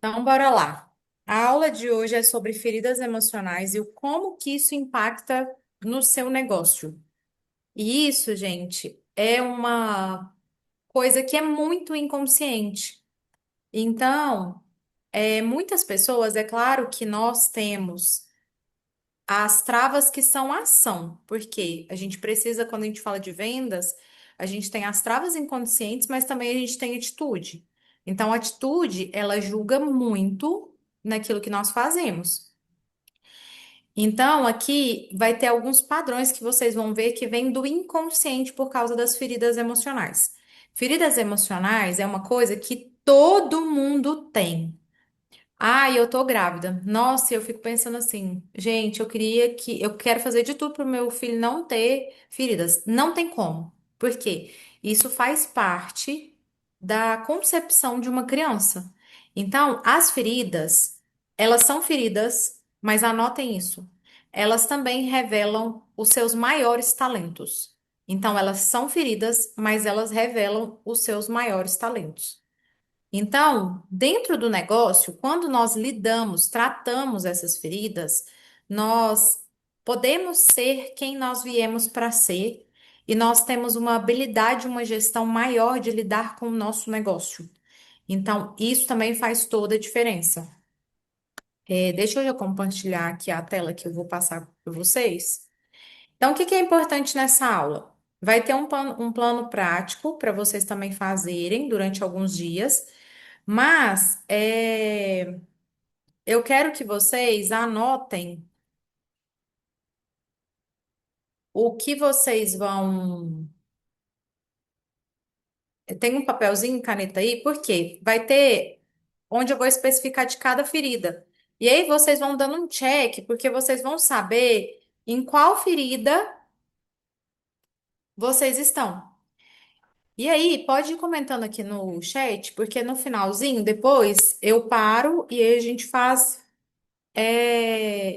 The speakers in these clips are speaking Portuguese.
Então, bora lá. A aula de hoje é sobre feridas emocionais e o como que isso impacta no seu negócio. E isso, gente, é uma coisa que é muito inconsciente. Então, muitas pessoas, é claro que nós temos as travas que são a ação, porque a gente precisa, quando a gente fala de vendas, a gente tem as travas inconscientes, mas também a gente tem atitude. Então, a atitude, ela julga muito naquilo que nós fazemos. Então, aqui vai ter alguns padrões que vocês vão ver que vêm do inconsciente por causa das feridas emocionais. Feridas emocionais é uma coisa que todo mundo tem. Ah, eu tô grávida. Nossa, eu fico pensando assim, gente, eu quero fazer de tudo pro meu filho não ter feridas. Não tem como. Por quê? Isso faz parte da concepção de uma criança. Então, as feridas, elas são feridas, mas anotem isso. Elas também revelam os seus maiores talentos. Então, elas são feridas, mas elas revelam os seus maiores talentos. Então, dentro do negócio, quando nós lidamos, tratamos essas feridas, nós podemos ser quem nós viemos para ser e nós temos uma habilidade, uma gestão maior de lidar com o nosso negócio. Então, isso também faz toda a diferença. Deixa eu já compartilhar aqui a tela que eu vou passar para vocês. Então, o que que é importante nessa aula? Vai ter um plano prático para vocês também fazerem durante alguns dias. Mas eu quero que vocês anotem o que vocês vão. Tem um papelzinho, caneta aí, porque vai ter onde eu vou especificar de cada ferida. E aí vocês vão dando um check, porque vocês vão saber em qual ferida vocês estão. E aí, pode ir comentando aqui no chat, porque no finalzinho, depois eu paro e aí a gente faz.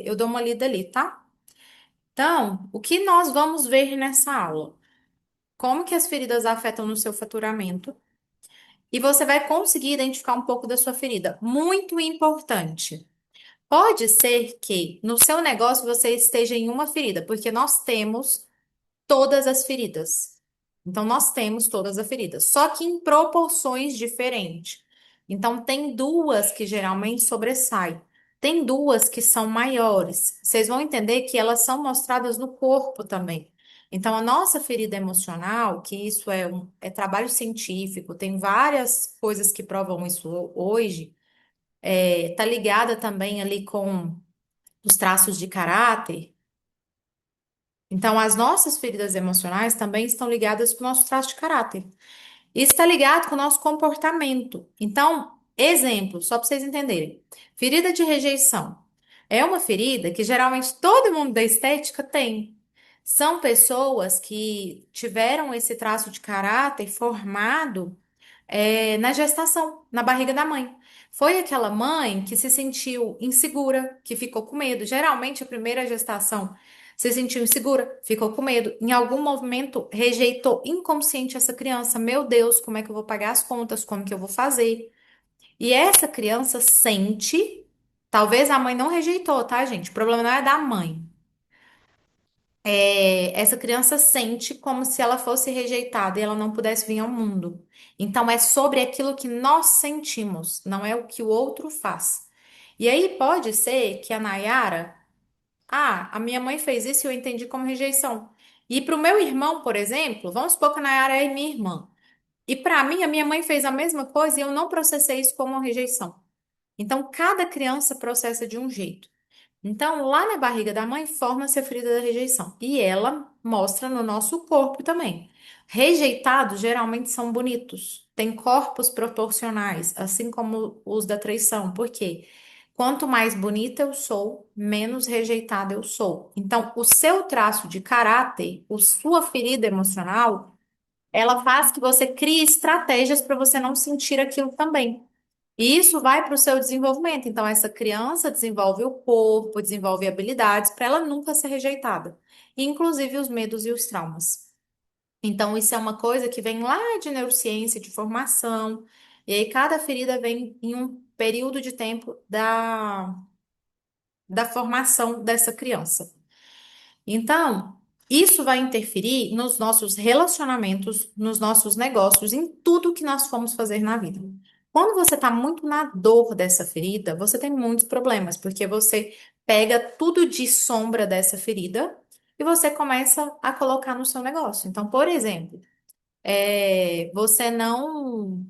Eu dou uma lida ali, tá? Então, o que nós vamos ver nessa aula? Como que as feridas afetam no seu faturamento? E você vai conseguir identificar um pouco da sua ferida. Muito importante. Pode ser que no seu negócio você esteja em uma ferida, porque nós temos todas as feridas. Então, nós temos todas as feridas, só que em proporções diferentes. Então, tem duas que geralmente sobressaem. Tem duas que são maiores. Vocês vão entender que elas são mostradas no corpo também. Então, a nossa ferida emocional, que isso é trabalho científico, tem várias coisas que provam isso hoje, tá ligada também ali com os traços de caráter. Então, as nossas feridas emocionais também estão ligadas com o nosso traço de caráter. Isso está ligado com o nosso comportamento. Então, exemplo, só para vocês entenderem. Ferida de rejeição. É uma ferida que geralmente todo mundo da estética tem. São pessoas que tiveram esse traço de caráter formado na gestação, na barriga da mãe. Foi aquela mãe que se sentiu insegura, que ficou com medo. Geralmente, a primeira gestação se sentiu insegura, ficou com medo. Em algum momento, rejeitou inconsciente essa criança. Meu Deus, como é que eu vou pagar as contas? Como que eu vou fazer? E essa criança sente. Talvez a mãe não rejeitou, tá, gente? O problema não é da mãe. Essa criança sente como se ela fosse rejeitada e ela não pudesse vir ao mundo. Então, é sobre aquilo que nós sentimos, não é o que o outro faz. E aí pode ser que a Nayara, a minha mãe fez isso e eu entendi como rejeição. E para o meu irmão, por exemplo, vamos supor que a Nayara é minha irmã. E para mim, a minha mãe fez a mesma coisa e eu não processei isso como uma rejeição. Então, cada criança processa de um jeito. Então, lá na barriga da mãe forma-se a ferida da rejeição. E ela mostra no nosso corpo também. Rejeitados geralmente são bonitos, têm corpos proporcionais, assim como os da traição. Por quê? Quanto mais bonita eu sou, menos rejeitada eu sou. Então, o seu traço de caráter, a sua ferida emocional, ela faz que você crie estratégias para você não sentir aquilo também. E isso vai para o seu desenvolvimento. Então, essa criança desenvolve o corpo, desenvolve habilidades para ela nunca ser rejeitada, inclusive os medos e os traumas. Então, isso é uma coisa que vem lá de neurociência, de formação, e aí cada ferida vem em um período de tempo da formação dessa criança. Então, isso vai interferir nos nossos relacionamentos, nos nossos negócios, em tudo que nós formos fazer na vida. Quando você está muito na dor dessa ferida, você tem muitos problemas, porque você pega tudo de sombra dessa ferida e você começa a colocar no seu negócio. Então, por exemplo, você não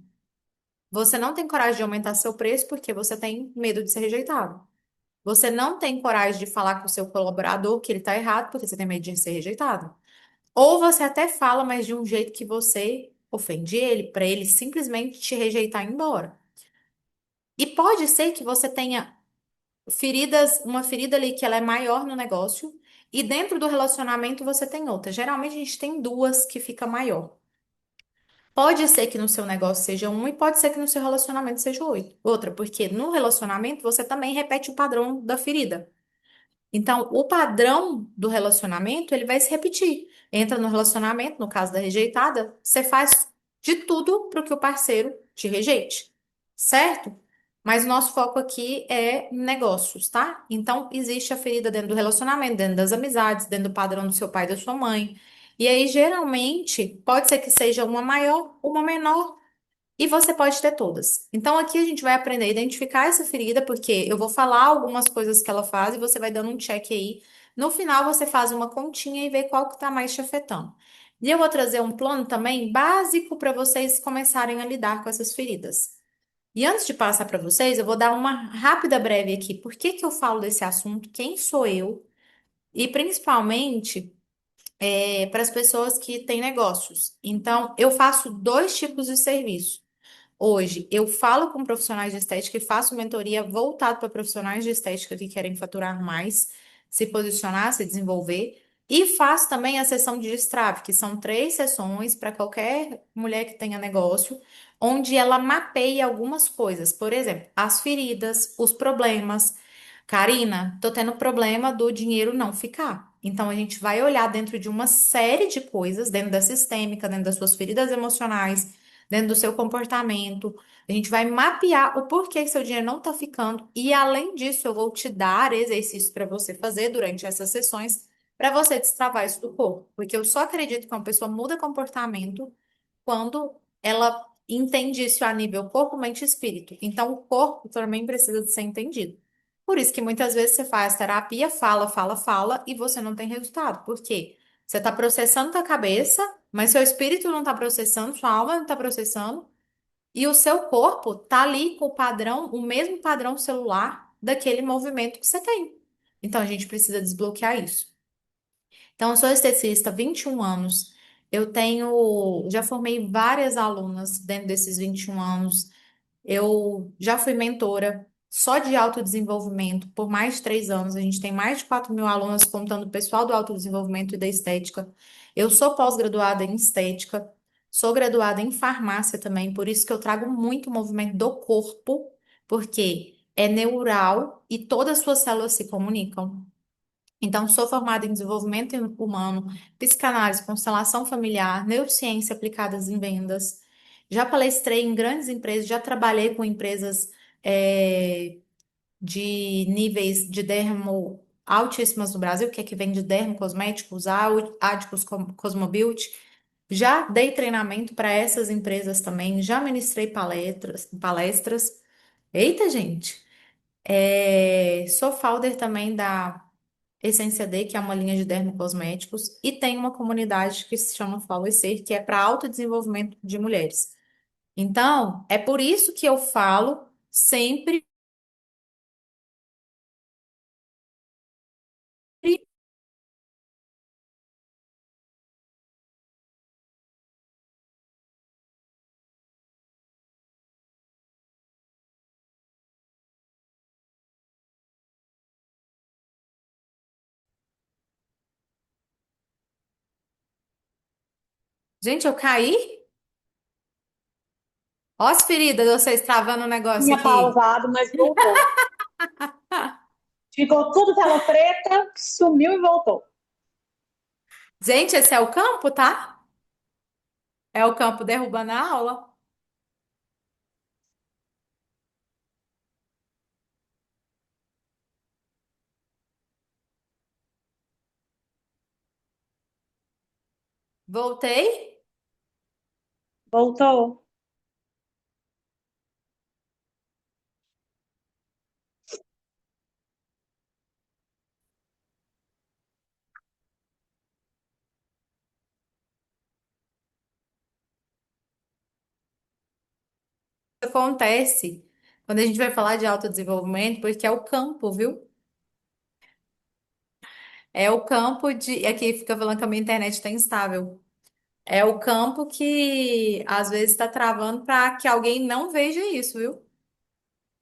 tem coragem de aumentar seu preço porque você tem medo de ser rejeitado. Você não tem coragem de falar com o seu colaborador que ele está errado porque você tem medo de ser rejeitado. Ou você até fala, mas de um jeito que você ofende ele, para ele simplesmente te rejeitar e ir embora. E pode ser que você tenha uma ferida ali que ela é maior no negócio, e dentro do relacionamento você tem outra. Geralmente a gente tem duas que fica maior. Pode ser que no seu negócio seja uma e pode ser que no seu relacionamento seja outra, porque no relacionamento você também repete o padrão da ferida. Então, o padrão do relacionamento, ele vai se repetir. Entra no relacionamento, no caso da rejeitada, você faz de tudo para que o parceiro te rejeite, certo? Mas nosso foco aqui é negócios, tá? Então, existe a ferida dentro do relacionamento, dentro das amizades, dentro do padrão do seu pai e da sua mãe. E aí, geralmente, pode ser que seja uma maior, uma menor e você pode ter todas. Então, aqui a gente vai aprender a identificar essa ferida, porque eu vou falar algumas coisas que ela faz e você vai dando um check aí. No final, você faz uma continha e vê qual que está mais te afetando. E eu vou trazer um plano também básico para vocês começarem a lidar com essas feridas. E antes de passar para vocês, eu vou dar uma rápida breve aqui. Por que que eu falo desse assunto? Quem sou eu? E principalmente para as pessoas que têm negócios. Então, eu faço dois tipos de serviço. Hoje, eu falo com profissionais de estética e faço mentoria voltado para profissionais de estética que querem faturar mais, se posicionar, se desenvolver. E faço também a sessão de destrave, que são 3 sessões para qualquer mulher que tenha negócio, onde ela mapeia algumas coisas. Por exemplo, as feridas, os problemas. Karina, tô tendo problema do dinheiro não ficar. Então, a gente vai olhar dentro de uma série de coisas, dentro da sistêmica, dentro das suas feridas emocionais, dentro do seu comportamento. A gente vai mapear o porquê que seu dinheiro não está ficando. E além disso, eu vou te dar exercícios para você fazer durante essas sessões para você destravar isso do corpo. Porque eu só acredito que uma pessoa muda comportamento quando ela entende isso a nível corpo, mente e espírito. Então, o corpo também precisa de ser entendido. Por isso que muitas vezes você faz terapia, fala, fala, fala, e você não tem resultado. Por quê? Você está processando a cabeça, mas seu espírito não está processando, sua alma não está processando, e o seu corpo tá ali com o padrão, o mesmo padrão celular daquele movimento que você tem. Então a gente precisa desbloquear isso. Então, eu sou esteticista há 21 anos. Já formei várias alunas dentro desses 21 anos. Eu já fui mentora só de autodesenvolvimento por mais de 3 anos. A gente tem mais de 4.000 alunas, contando o pessoal do autodesenvolvimento e da estética. Eu sou pós-graduada em estética, sou graduada em farmácia também, por isso que eu trago muito movimento do corpo, porque é neural e todas as suas células se comunicam. Então, sou formada em desenvolvimento humano, psicanálise, constelação familiar, neurociência aplicadas em vendas. Já palestrei em grandes empresas, já trabalhei com empresas de níveis de dermo altíssimas no Brasil, que é que vende dermo cosméticos, Ádicos, Cosmobeauty. Já dei treinamento para essas empresas também, já ministrei palestras. Eita, gente! Sou founder também da Essência D, que é uma linha de dermocosméticos, e tem uma comunidade que se chama Florescer, que é para autodesenvolvimento de mulheres. Então, é por isso que eu falo sempre. Gente, eu caí? Ó as feridas, vocês travando o negócio Tinha aqui. pausado, mas voltou. Ficou tudo tela preta, sumiu e voltou. Gente, esse é o campo, tá? É o campo derrubando a aula. Voltei? Voltou. Acontece quando a gente vai falar de autodesenvolvimento, porque é o campo, viu? É o campo de. Aqui fica falando que a minha internet está instável. É o campo que às vezes está travando para que alguém não veja isso, viu?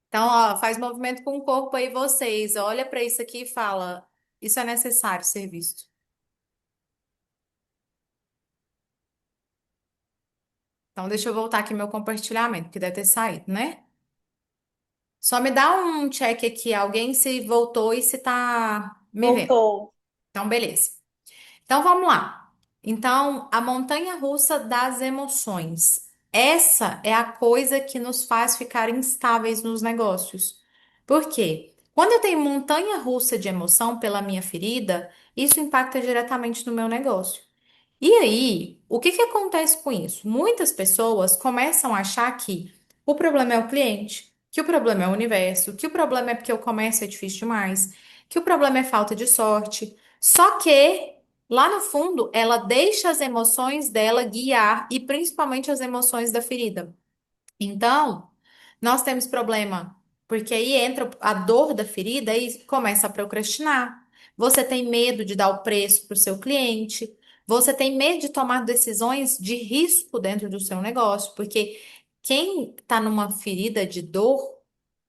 Então, ó, faz movimento com o corpo aí, vocês. Olha para isso aqui e fala: isso é necessário ser visto. Então, deixa eu voltar aqui meu compartilhamento, que deve ter saído, né? Só me dá um check aqui, alguém se voltou e se tá me vendo. Voltou. Então, beleza. Então vamos lá. Então, a montanha-russa das emoções. Essa é a coisa que nos faz ficar instáveis nos negócios. Por quê? Quando eu tenho montanha-russa de emoção pela minha ferida, isso impacta diretamente no meu negócio. E aí, o que que acontece com isso? Muitas pessoas começam a achar que o problema é o cliente, que o problema é o universo, que o problema é porque o comércio é difícil demais, que o problema é falta de sorte. Só que, lá no fundo, ela deixa as emoções dela guiar e principalmente as emoções da ferida. Então, nós temos problema, porque aí entra a dor da ferida e começa a procrastinar. Você tem medo de dar o preço para o seu cliente, você tem medo de tomar decisões de risco dentro do seu negócio, porque quem está numa ferida de dor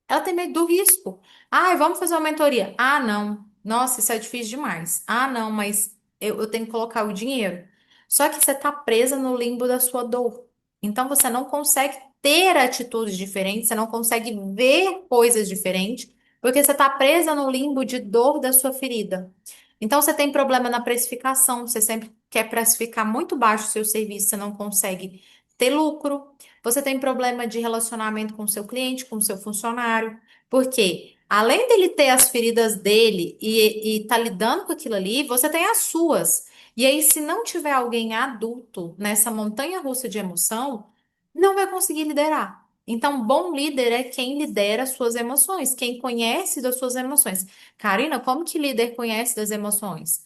ela tem medo do risco. Ah, vamos fazer uma mentoria. Ah, não. Nossa, isso é difícil demais. Ah, não, mas eu tenho que colocar o dinheiro. Só que você está presa no limbo da sua dor. Então você não consegue ter atitudes diferentes, você não consegue ver coisas diferentes, porque você está presa no limbo de dor da sua ferida. Então você tem problema na precificação, você sempre quer precificar muito baixo o seu serviço, você não consegue ter lucro. Você tem problema de relacionamento com o seu cliente, com o seu funcionário, porque além dele ter as feridas dele e tá lidando com aquilo ali, você tem as suas. E aí, se não tiver alguém adulto nessa montanha-russa de emoção, não vai conseguir liderar. Então, bom líder é quem lidera as suas emoções, quem conhece das suas emoções. Karina, como que líder conhece das emoções?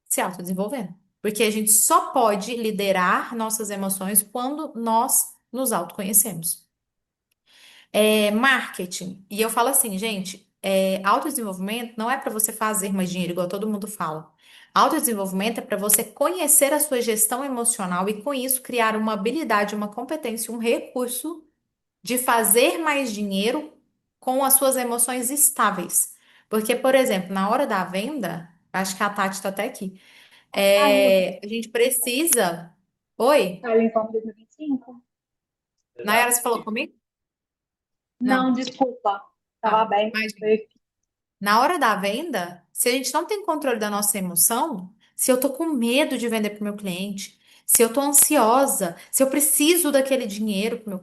Se autodesenvolvendo. Porque a gente só pode liderar nossas emoções quando nós nos autoconhecemos. Marketing. E eu falo assim, gente, autodesenvolvimento não é para você fazer mais dinheiro, igual todo mundo fala. Autodesenvolvimento é para você conhecer a sua gestão emocional e, com isso, criar uma habilidade, uma competência, um recurso de fazer mais dinheiro com as suas emoções estáveis. Porque, por exemplo, na hora da venda, acho que a Tati está até aqui. Caiu. A gente precisa. Oi? Caiu em forma de 2025? Nayara, você falou comigo? Não, Não. desculpa. Estava Tá. aberto. Na hora da venda, se a gente não tem controle da nossa emoção, se eu tô com medo de vender para o meu cliente, se eu tô ansiosa, se eu preciso daquele dinheiro para o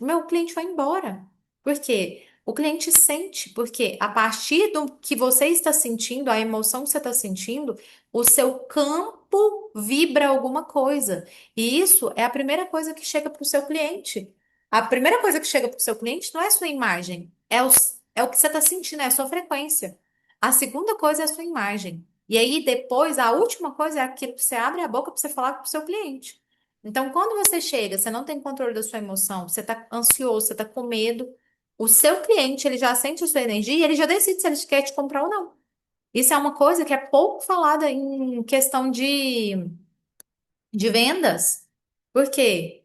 meu cliente vai embora. Por quê? O cliente sente, porque a partir do que você está sentindo, a emoção que você está sentindo, o seu campo vibra alguma coisa. E isso é a primeira coisa que chega para o seu cliente. A primeira coisa que chega para o seu cliente não é a sua imagem, é o que você está sentindo, é a sua frequência. A segunda coisa é a sua imagem. E aí, depois, a última coisa é aquilo que você abre a boca para você falar com o seu cliente. Então, quando você chega, você não tem controle da sua emoção, você está ansioso, você está com medo, o seu cliente, ele já sente a sua energia e ele já decide se ele quer te comprar ou não. Isso é uma coisa que é pouco falada em questão de vendas. Por quê?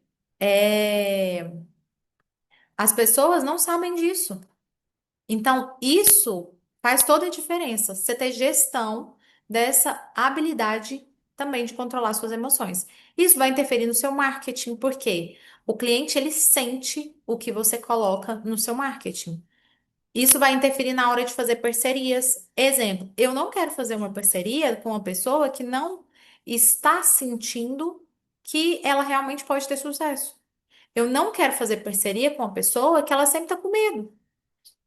As pessoas não sabem disso. Então, isso faz toda a diferença. Você ter gestão dessa habilidade também de controlar suas emoções. Isso vai interferir no seu marketing, porque o cliente ele sente o que você coloca no seu marketing. Isso vai interferir na hora de fazer parcerias. Exemplo, eu não quero fazer uma parceria com uma pessoa que não está sentindo que ela realmente pode ter sucesso. Eu não quero fazer parceria com uma pessoa que ela sempre está com medo.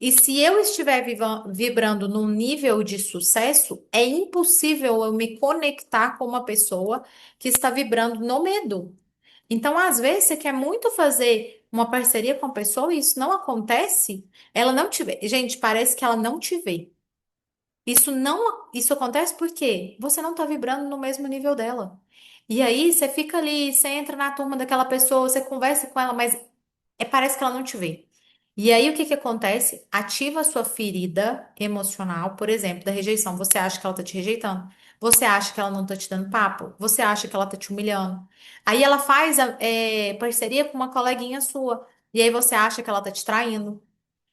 E se eu estiver vibrando num nível de sucesso, é impossível eu me conectar com uma pessoa que está vibrando no medo. Então, às vezes, você quer muito fazer uma parceria com a pessoa e isso não acontece, ela não te vê. Gente, parece que ela não te vê. Isso não, isso acontece porque você não está vibrando no mesmo nível dela. E aí você fica ali, você entra na turma daquela pessoa, você conversa com ela, mas parece que ela não te vê. E aí o que que acontece? Ativa a sua ferida emocional, por exemplo, da rejeição. Você acha que ela tá te rejeitando? Você acha que ela não tá te dando papo? Você acha que ela tá te humilhando? Aí ela faz parceria com uma coleguinha sua. E aí você acha que ela tá te traindo.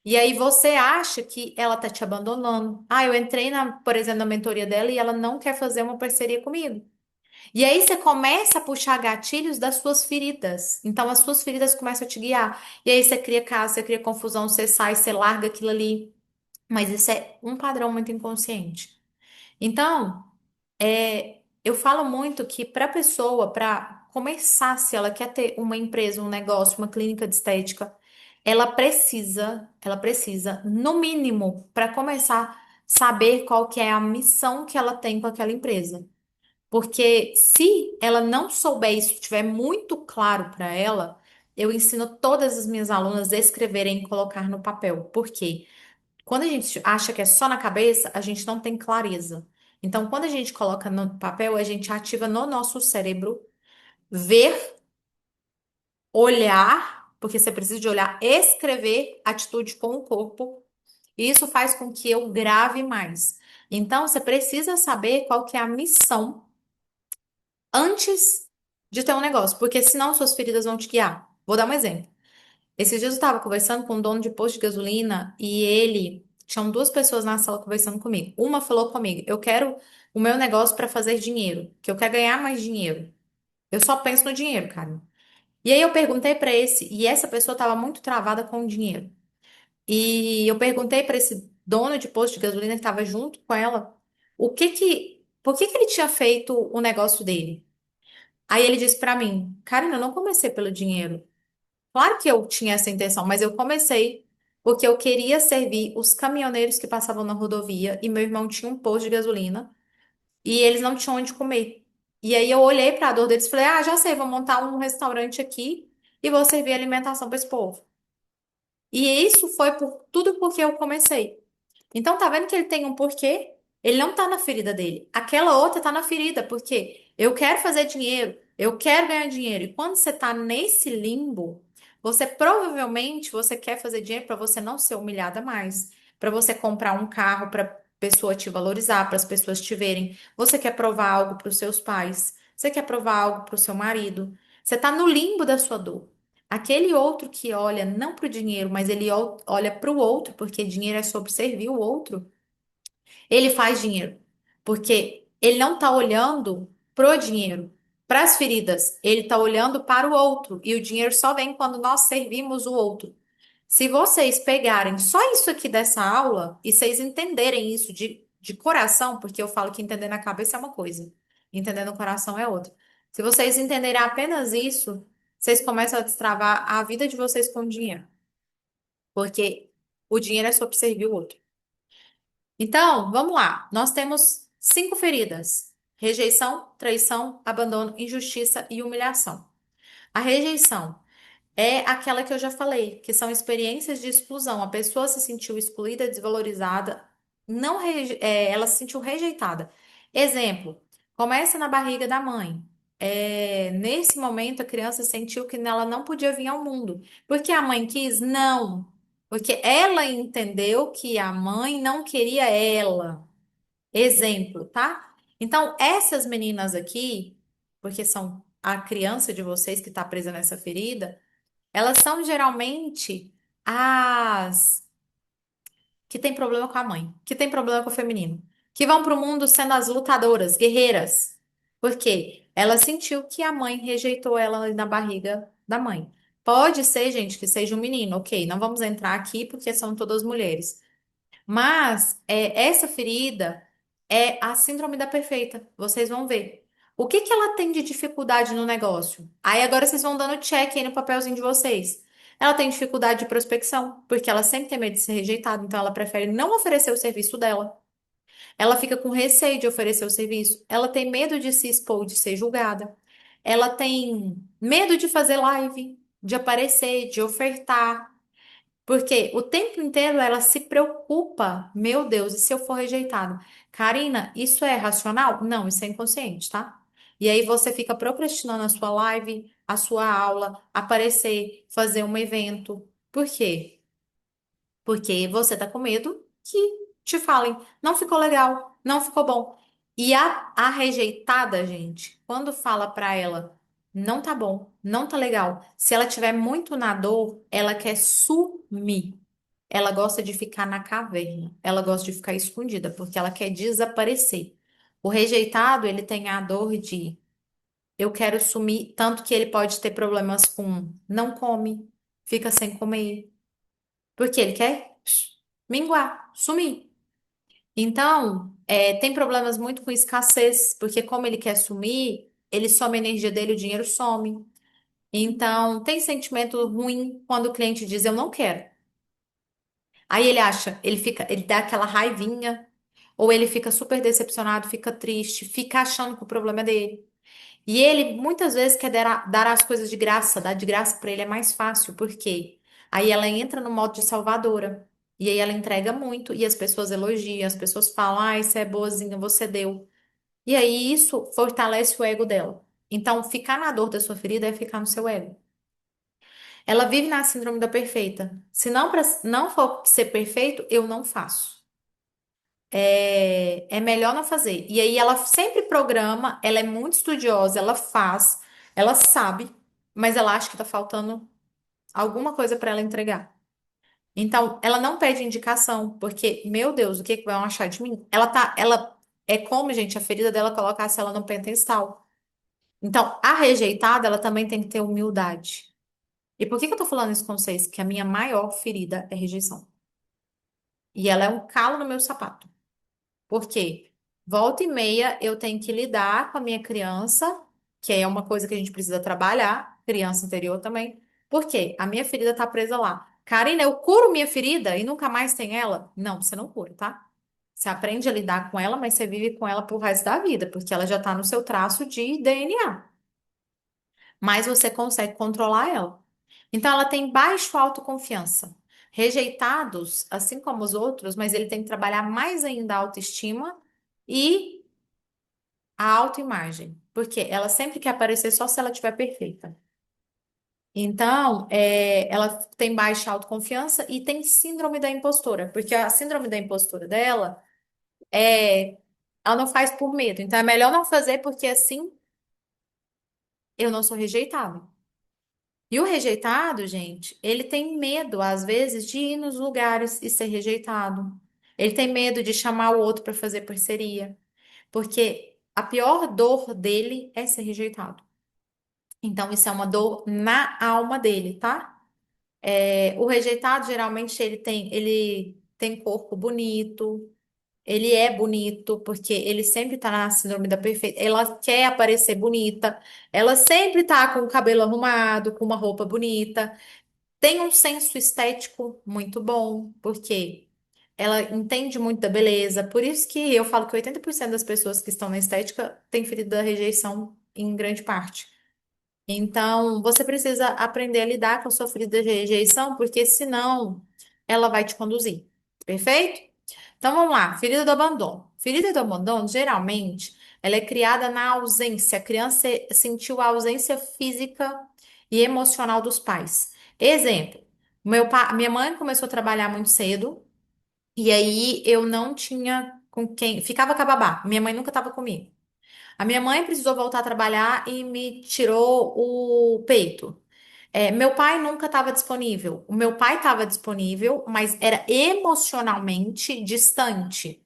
E aí você acha que ela tá te abandonando. Ah, eu entrei por exemplo, na mentoria dela e ela não quer fazer uma parceria comigo. E aí você começa a puxar gatilhos das suas feridas. Então as suas feridas começam a te guiar. E aí você cria caos, você cria confusão, você sai, você larga aquilo ali. Mas isso é um padrão muito inconsciente. Então, eu falo muito que para a pessoa, para começar, se ela quer ter uma empresa, um negócio, uma clínica de estética, ela precisa, no mínimo, para começar, saber qual que é a missão que ela tem com aquela empresa. Porque se ela não souber isso, estiver muito claro para ela, eu ensino todas as minhas alunas a escreverem e colocar no papel. Por quê? Quando a gente acha que é só na cabeça, a gente não tem clareza. Então, quando a gente coloca no papel, a gente ativa no nosso cérebro ver, olhar, porque você precisa de olhar, escrever atitude com o corpo. E isso faz com que eu grave mais. Então, você precisa saber qual que é a missão antes de ter um negócio, porque senão suas feridas vão te guiar. Vou dar um exemplo. Esses dias eu estava conversando com um dono de posto de gasolina e ele tinham duas pessoas na sala conversando comigo. Uma falou comigo: "Eu quero o meu negócio para fazer dinheiro, que eu quero ganhar mais dinheiro. Eu só penso no dinheiro, cara." E aí eu perguntei para e essa pessoa estava muito travada com o dinheiro. E eu perguntei para esse dono de posto de gasolina que estava junto com ela, por que que ele tinha feito o negócio dele? Aí ele disse pra mim, Karina, eu não comecei pelo dinheiro. Claro que eu tinha essa intenção, mas eu comecei porque eu queria servir os caminhoneiros que passavam na rodovia e meu irmão tinha um posto de gasolina e eles não tinham onde comer. E aí eu olhei pra dor deles e falei, ah, já sei, vou montar um restaurante aqui e vou servir alimentação para esse povo. E isso foi por tudo porque eu comecei. Então, tá vendo que ele tem um porquê? Ele não tá na ferida dele. Aquela outra tá na ferida, porque eu quero fazer dinheiro, eu quero ganhar dinheiro. E quando você tá nesse limbo, você provavelmente você quer fazer dinheiro para você não ser humilhada mais, para você comprar um carro para pessoa te valorizar, para as pessoas te verem. Você quer provar algo para os seus pais, você quer provar algo para o seu marido. Você tá no limbo da sua dor. Aquele outro que olha não para o dinheiro, mas ele olha para o outro, porque dinheiro é sobre servir o outro, ele faz dinheiro. Porque ele não está olhando pro dinheiro, para as feridas, ele está olhando para o outro. E o dinheiro só vem quando nós servimos o outro. Se vocês pegarem só isso aqui dessa aula e vocês entenderem isso de coração, porque eu falo que entender na cabeça é uma coisa, entender no coração é outra. Se vocês entenderem apenas isso, vocês começam a destravar a vida de vocês com o dinheiro, porque o dinheiro é sobre servir o outro. Então, vamos lá. Nós temos 5 feridas: rejeição, traição, abandono, injustiça e humilhação. A rejeição é aquela que eu já falei, que são experiências de exclusão. A pessoa se sentiu excluída, desvalorizada, não ela se sentiu rejeitada. Exemplo, começa na barriga da mãe. Nesse momento, a criança sentiu que ela não podia vir ao mundo. Porque a mãe quis? Não. Porque ela entendeu que a mãe não queria ela. Exemplo, tá? Então, essas meninas aqui, porque são a criança de vocês que está presa nessa ferida, elas são geralmente as que têm problema com a mãe, que têm problema com o feminino, que vão para o mundo sendo as lutadoras, guerreiras. Por quê? Ela sentiu que a mãe rejeitou ela ali na barriga da mãe. Pode ser, gente, que seja um menino, ok, não vamos entrar aqui porque são todas mulheres. Mas essa ferida é a síndrome da perfeita. Vocês vão ver. O que que ela tem de dificuldade no negócio? Aí agora vocês vão dando check aí no papelzinho de vocês. Ela tem dificuldade de prospecção, porque ela sempre tem medo de ser rejeitada, então ela prefere não oferecer o serviço dela. Ela fica com receio de oferecer o serviço. Ela tem medo de se expor, de ser julgada. Ela tem medo de fazer live, de aparecer, de ofertar. Porque o tempo inteiro ela se preocupa, meu Deus, e se eu for rejeitado? Karina, isso é racional? Não, isso é inconsciente, tá? E aí você fica procrastinando a sua live, a sua aula, aparecer, fazer um evento. Por quê? Porque você tá com medo que te falem, não ficou legal, não ficou bom. E a rejeitada, gente, quando fala pra ela, não tá bom, não tá legal, se ela tiver muito na dor, ela quer sumir. Ela gosta de ficar na caverna, ela gosta de ficar escondida, porque ela quer desaparecer. O rejeitado, ele tem a dor de eu quero sumir, tanto que ele pode ter problemas com não come, fica sem comer. Porque ele quer minguar, sumir. Então, tem problemas muito com escassez, porque como ele quer sumir, ele some a energia dele, o dinheiro some. Então, tem sentimento ruim quando o cliente diz eu não quero. Aí ele acha, ele fica, ele dá aquela raivinha, ou ele fica super decepcionado, fica triste, fica achando que o problema é dele. E ele muitas vezes quer dar as coisas de graça, dar de graça para ele é mais fácil, porque aí ela entra no modo de salvadora. E aí ela entrega muito e as pessoas elogiam, as pessoas falam: "Ah, você é boazinha, você deu". E aí isso fortalece o ego dela. Então, ficar na dor da sua ferida é ficar no seu ego. Ela vive na síndrome da perfeita. Se não, não for ser perfeito, eu não faço. É melhor não fazer. E aí ela sempre programa, ela é muito estudiosa, ela faz, ela sabe, mas ela acha que tá faltando alguma coisa para ela entregar. Então, ela não pede indicação, porque, meu Deus, o que que vão achar de mim? Ela é como, gente, a ferida dela colocasse ela no pedestal. Então, a rejeitada, ela também tem que ter humildade. E por que que eu tô falando isso com vocês? Que a minha maior ferida é rejeição. E ela é um calo no meu sapato. Porque volta e meia eu tenho que lidar com a minha criança, que é uma coisa que a gente precisa trabalhar, criança interior também. Por quê? A minha ferida tá presa lá. Karina, eu curo minha ferida e nunca mais tem ela? Não, você não cura, tá? Você aprende a lidar com ela, mas você vive com ela pro resto da vida, porque ela já tá no seu traço de DNA. Mas você consegue controlar ela. Então ela tem baixo autoconfiança. Rejeitados, assim como os outros, mas ele tem que trabalhar mais ainda a autoestima e a autoimagem, porque ela sempre quer aparecer só se ela estiver perfeita. Então, ela tem baixa autoconfiança e tem síndrome da impostora, porque a síndrome da impostora dela é, ela não faz por medo. Então, é melhor não fazer porque assim eu não sou rejeitado. E o rejeitado, gente, ele tem medo, às vezes, de ir nos lugares e ser rejeitado. Ele tem medo de chamar o outro para fazer parceria, porque a pior dor dele é ser rejeitado. Então, isso é uma dor na alma dele, tá? O rejeitado, geralmente, ele tem corpo bonito, ele é bonito, porque ele sempre tá na síndrome da perfeita. Ela quer aparecer bonita, ela sempre tá com o cabelo arrumado, com uma roupa bonita. Tem um senso estético muito bom, porque ela entende muito da beleza. Por isso que eu falo que 80% das pessoas que estão na estética têm ferida da rejeição em grande parte. Então, você precisa aprender a lidar com a sua ferida de rejeição, porque senão ela vai te conduzir. Perfeito? Então, vamos lá. Ferida do abandono. Ferida do abandono, geralmente, ela é criada na ausência. A criança sentiu a ausência física e emocional dos pais. Exemplo, minha mãe começou a trabalhar muito cedo, e aí eu não tinha com quem. Ficava com a babá. Minha mãe nunca estava comigo. A minha mãe precisou voltar a trabalhar e me tirou o peito. Meu pai nunca estava disponível. O meu pai estava disponível, mas era emocionalmente distante.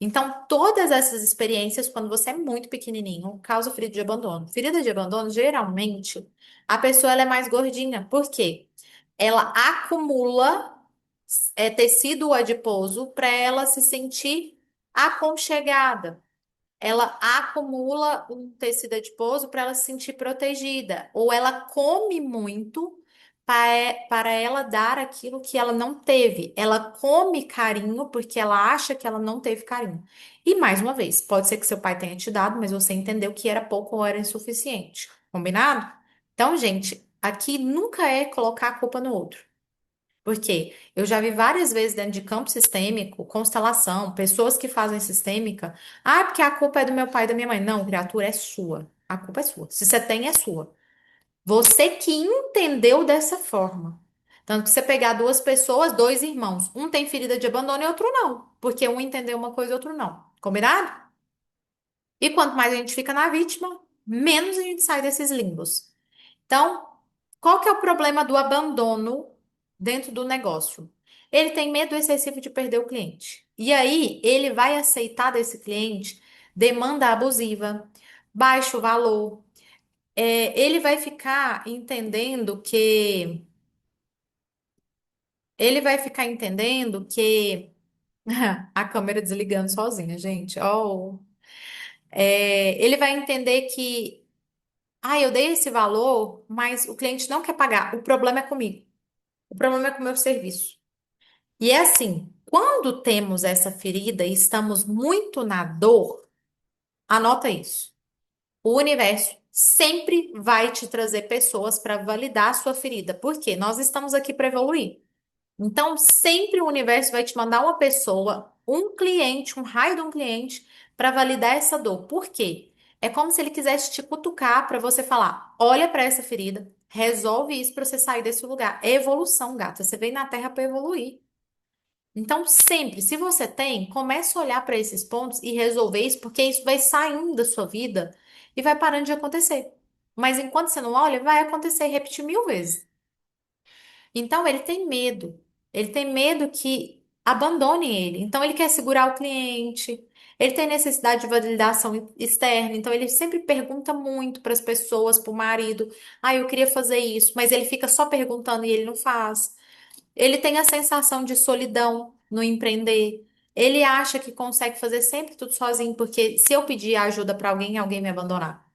Então, todas essas experiências, quando você é muito pequenininho, causam ferida de abandono. Ferida de abandono, geralmente, a pessoa ela é mais gordinha. Por quê? Ela acumula tecido adiposo para ela se sentir aconchegada. Ela acumula um tecido adiposo para ela se sentir protegida. Ou ela come muito para ela dar aquilo que ela não teve. Ela come carinho porque ela acha que ela não teve carinho. E mais uma vez, pode ser que seu pai tenha te dado, mas você entendeu que era pouco ou era insuficiente. Combinado? Então, gente, aqui nunca é colocar a culpa no outro. Porque eu já vi várias vezes dentro de campo sistêmico, constelação, pessoas que fazem sistêmica. Ah, porque a culpa é do meu pai e da minha mãe. Não, criatura, é sua. A culpa é sua. Se você tem, é sua. Você que entendeu dessa forma. Tanto que você pegar duas pessoas, dois irmãos, um tem ferida de abandono e outro não. Porque um entendeu uma coisa e outro não. Combinado? E quanto mais a gente fica na vítima, menos a gente sai desses limbos. Então, qual que é o problema do abandono dentro do negócio? Ele tem medo excessivo de perder o cliente. E aí, ele vai aceitar desse cliente demanda abusiva, baixo valor. Ele vai ficar entendendo que a câmera desligando sozinha, gente. Oh. Ele vai entender que, eu dei esse valor, mas o cliente não quer pagar. O problema é comigo. O problema é com o meu serviço. E é assim, quando temos essa ferida e estamos muito na dor, anota isso. O universo sempre vai te trazer pessoas para validar a sua ferida. Por quê? Nós estamos aqui para evoluir. Então, sempre o universo vai te mandar uma pessoa, um cliente, um raio de um cliente, para validar essa dor. Por quê? É como se ele quisesse te cutucar para você falar: olha para essa ferida, resolve isso para você sair desse lugar. É evolução, gata. Você veio na Terra para evoluir. Então, sempre, se você tem, comece a olhar para esses pontos e resolver isso, porque isso vai saindo da sua vida e vai parando de acontecer. Mas enquanto você não olha, vai acontecer e repetir 1000 vezes. Então, ele tem medo. Ele tem medo que abandonem ele. Então, ele quer segurar o cliente. Ele tem necessidade de validação externa. Então, ele sempre pergunta muito para as pessoas, para o marido: ah, eu queria fazer isso. Mas ele fica só perguntando e ele não faz. Ele tem a sensação de solidão no empreender. Ele acha que consegue fazer sempre tudo sozinho, porque se eu pedir ajuda para alguém, alguém me abandonar.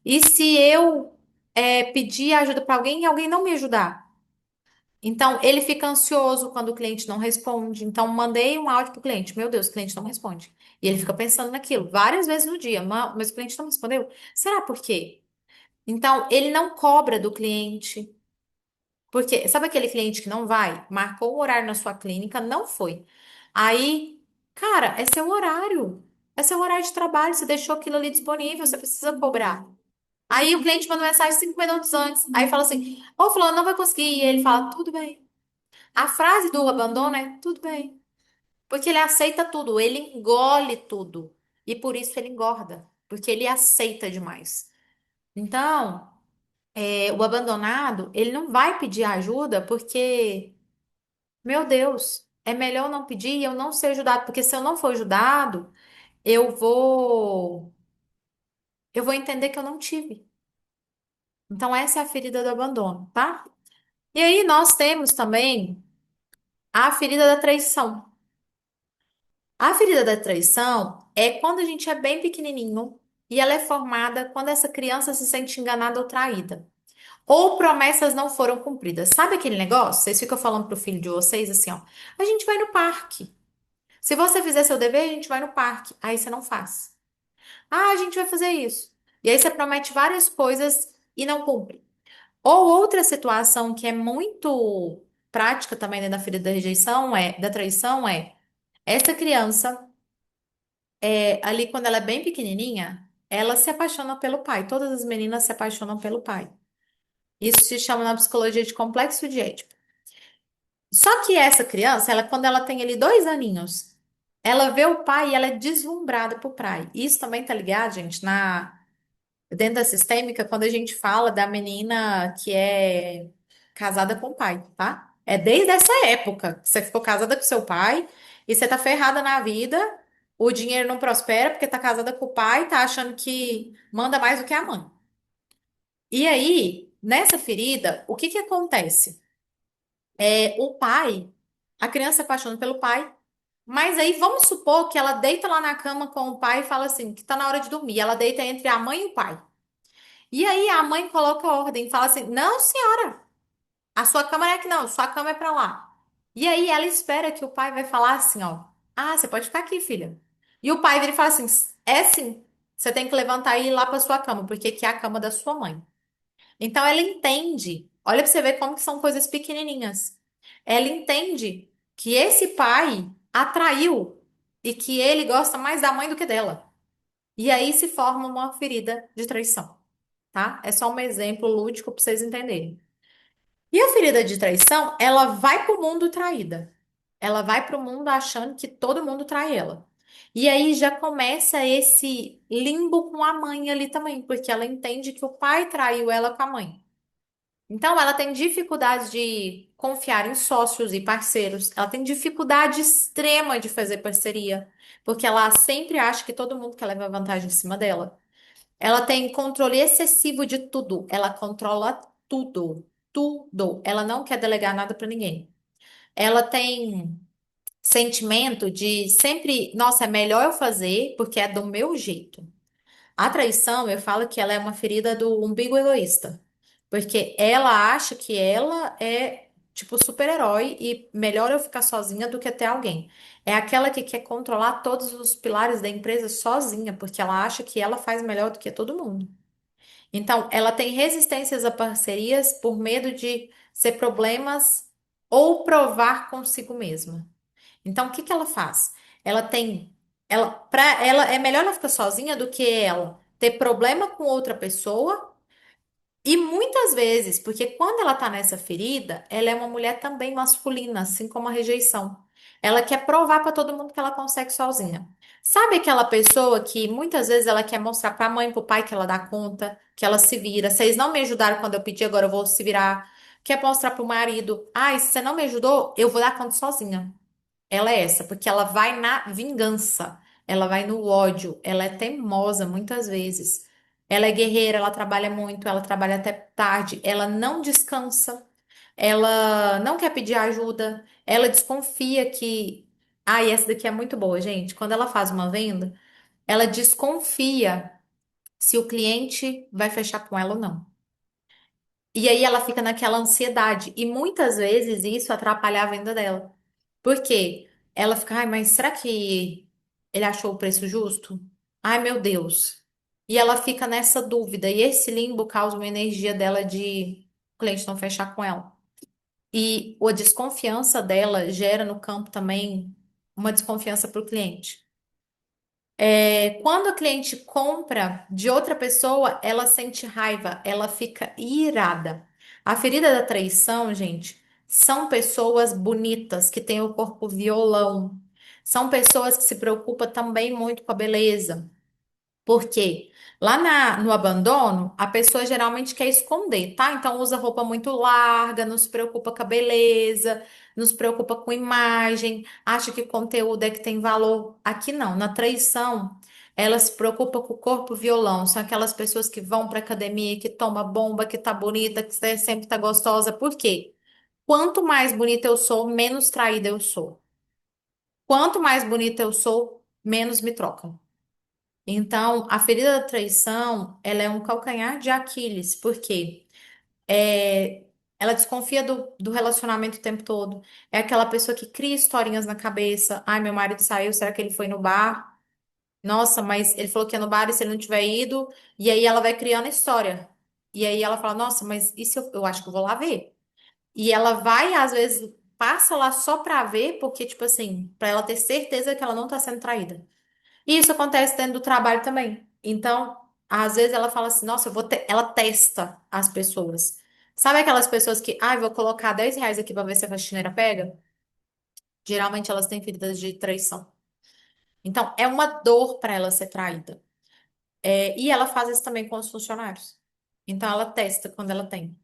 E se eu pedir ajuda para alguém e alguém não me ajudar? Então, ele fica ansioso quando o cliente não responde. Então, mandei um áudio para o cliente. Meu Deus, o cliente não responde. E ele fica pensando naquilo várias vezes no dia. Mas o cliente não respondeu. Será por quê? Então, ele não cobra do cliente. Porque, sabe aquele cliente que não vai? Marcou o horário na sua clínica, não foi. Aí, cara, é seu horário. É seu horário de trabalho. Você deixou aquilo ali disponível, você precisa cobrar. Aí o cliente manda mensagem 5 minutos antes. Aí fala assim: ô, fulano, não vai conseguir. E ele fala: tudo bem. A frase do abandono é: tudo bem. Porque ele aceita tudo, ele engole tudo. E por isso ele engorda. Porque ele aceita demais. Então, o abandonado, ele não vai pedir ajuda porque. Meu Deus, é melhor eu não pedir e eu não ser ajudado, porque se eu não for ajudado, eu vou eu vou entender que eu não tive. Então essa é a ferida do abandono, tá? E aí nós temos também a ferida da traição. A ferida da traição é quando a gente é bem pequenininho e ela é formada quando essa criança se sente enganada ou traída. Ou promessas não foram cumpridas. Sabe aquele negócio? Vocês ficam falando pro filho de vocês assim, ó: a gente vai no parque. Se você fizer seu dever, a gente vai no parque. Aí você não faz. Ah, a gente vai fazer isso. E aí você promete várias coisas e não cumpre. Ou outra situação que é muito prática também dentro da ferida da rejeição da traição essa criança, ali quando ela é bem pequenininha, ela se apaixona pelo pai. Todas as meninas se apaixonam pelo pai. Isso se chama na psicologia de complexo de Édipo. Só que essa criança, quando ela tem ali 2 aninhos, ela vê o pai e ela é deslumbrada por pai. Isso também tá ligado, gente, dentro da sistêmica, quando a gente fala da menina que é casada com o pai, tá? É desde essa época que você ficou casada com seu pai e você tá ferrada na vida, o dinheiro não prospera porque tá casada com o pai, tá achando que manda mais do que a mãe. E aí, nessa ferida, o que que acontece? O pai, a criança se apaixona pelo pai, mas aí vamos supor que ela deita lá na cama com o pai e fala assim, que tá na hora de dormir. Ela deita entre a mãe e o pai. E aí a mãe coloca ordem, fala assim: não, senhora. A sua cama não é aqui não, sua cama é pra lá. E aí ela espera que o pai vai falar assim, ó. Ah, você pode ficar aqui, filha. E o pai vira e fala assim: é sim. Você tem que levantar e ir lá pra sua cama, porque aqui é a cama da sua mãe. Então ela entende. Olha pra você ver como que são coisas pequenininhas. Ela entende que esse pai atraiu e que ele gosta mais da mãe do que dela. E aí se forma uma ferida de traição, tá? É só um exemplo lúdico pra vocês entenderem. E a ferida de traição, ela vai pro mundo traída. Ela vai pro mundo achando que todo mundo trai ela. E aí já começa esse limbo com a mãe ali também, porque ela entende que o pai traiu ela com a mãe. Então, ela tem dificuldade de confiar em sócios e parceiros. Ela tem dificuldade extrema de fazer parceria, porque ela sempre acha que todo mundo quer levar vantagem em cima dela. Ela tem controle excessivo de tudo. Ela controla tudo, tudo. Ela não quer delegar nada para ninguém. Ela tem sentimento de sempre, nossa, é melhor eu fazer porque é do meu jeito. A traição, eu falo que ela é uma ferida do umbigo egoísta, porque ela acha que ela é tipo super-herói e melhor eu ficar sozinha do que ter alguém. É aquela que quer controlar todos os pilares da empresa sozinha, porque ela acha que ela faz melhor do que todo mundo. Então, ela tem resistências a parcerias por medo de ser problemas ou provar consigo mesma. Então, o que que ela faz? Ela tem, ela, para ela é melhor ela ficar sozinha do que ela ter problema com outra pessoa. E muitas vezes, porque quando ela tá nessa ferida, ela é uma mulher também masculina, assim como a rejeição. Ela quer provar para todo mundo que ela consegue sozinha. Sabe aquela pessoa que muitas vezes ela quer mostrar para a mãe, para o pai que ela dá conta, que ela se vira. Vocês não me ajudaram quando eu pedi, agora eu vou se virar. Quer mostrar para o marido, ai, se você não me ajudou, eu vou dar conta sozinha. Ela é essa, porque ela vai na vingança, ela vai no ódio, ela é teimosa muitas vezes. Ela é guerreira, ela trabalha muito, ela trabalha até tarde, ela não descansa, ela não quer pedir ajuda, ela desconfia que. Ah, e essa daqui é muito boa, gente. Quando ela faz uma venda, ela desconfia se o cliente vai fechar com ela ou não. E aí ela fica naquela ansiedade. E muitas vezes isso atrapalha a venda dela. Por quê? Ela fica, ai, mas será que ele achou o preço justo? Ai, meu Deus. E ela fica nessa dúvida. E esse limbo causa uma energia dela de o cliente não fechar com ela. E a desconfiança dela gera no campo também uma desconfiança para o cliente. Quando a cliente compra de outra pessoa, ela sente raiva, ela fica irada. A ferida da traição, gente, são pessoas bonitas que têm o corpo violão. São pessoas que se preocupam também muito com a beleza. Porque lá no abandono, a pessoa geralmente quer esconder, tá? Então usa roupa muito larga, não se preocupa com a beleza, não se preocupa com imagem, acha que conteúdo é que tem valor. Aqui não, na traição, ela se preocupa com o corpo violão. São aquelas pessoas que vão pra academia, que toma bomba, que tá bonita, que sempre tá gostosa. Por quê? Quanto mais bonita eu sou, menos traída eu sou. Quanto mais bonita eu sou, menos me trocam. Então, a ferida da traição, ela é um calcanhar de Aquiles, porque é, ela desconfia do relacionamento o tempo todo. É aquela pessoa que cria historinhas na cabeça. Ai, meu marido saiu, será que ele foi no bar? Nossa, mas ele falou que ia no bar e se ele não tiver ido? E aí ela vai criando história. E aí ela fala, nossa, mas isso eu acho que eu vou lá ver. E ela vai, às vezes, passa lá só pra ver, porque, tipo assim, pra ela ter certeza que ela não tá sendo traída. E isso acontece dentro do trabalho também. Então, às vezes ela fala assim, nossa, ela testa as pessoas. Sabe aquelas pessoas que, ah, vou colocar R$ 10 aqui pra ver se a faxineira pega? Geralmente elas têm feridas de traição. Então, é uma dor para ela ser traída. E ela faz isso também com os funcionários. Então, ela testa quando ela tem.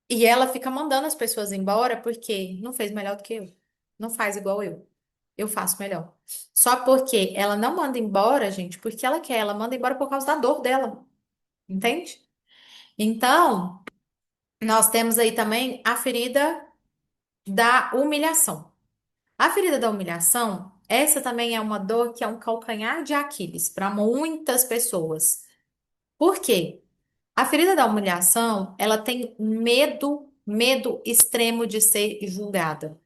E ela fica mandando as pessoas embora porque não fez melhor do que eu. Não faz igual eu. Eu faço melhor. Só porque ela não manda embora, gente, porque ela quer. Ela manda embora por causa da dor dela. Entende? Então, nós temos aí também a ferida da humilhação. A ferida da humilhação, essa também é uma dor que é um calcanhar de Aquiles para muitas pessoas. Por quê? A ferida da humilhação, ela tem medo medo extremo de ser julgada.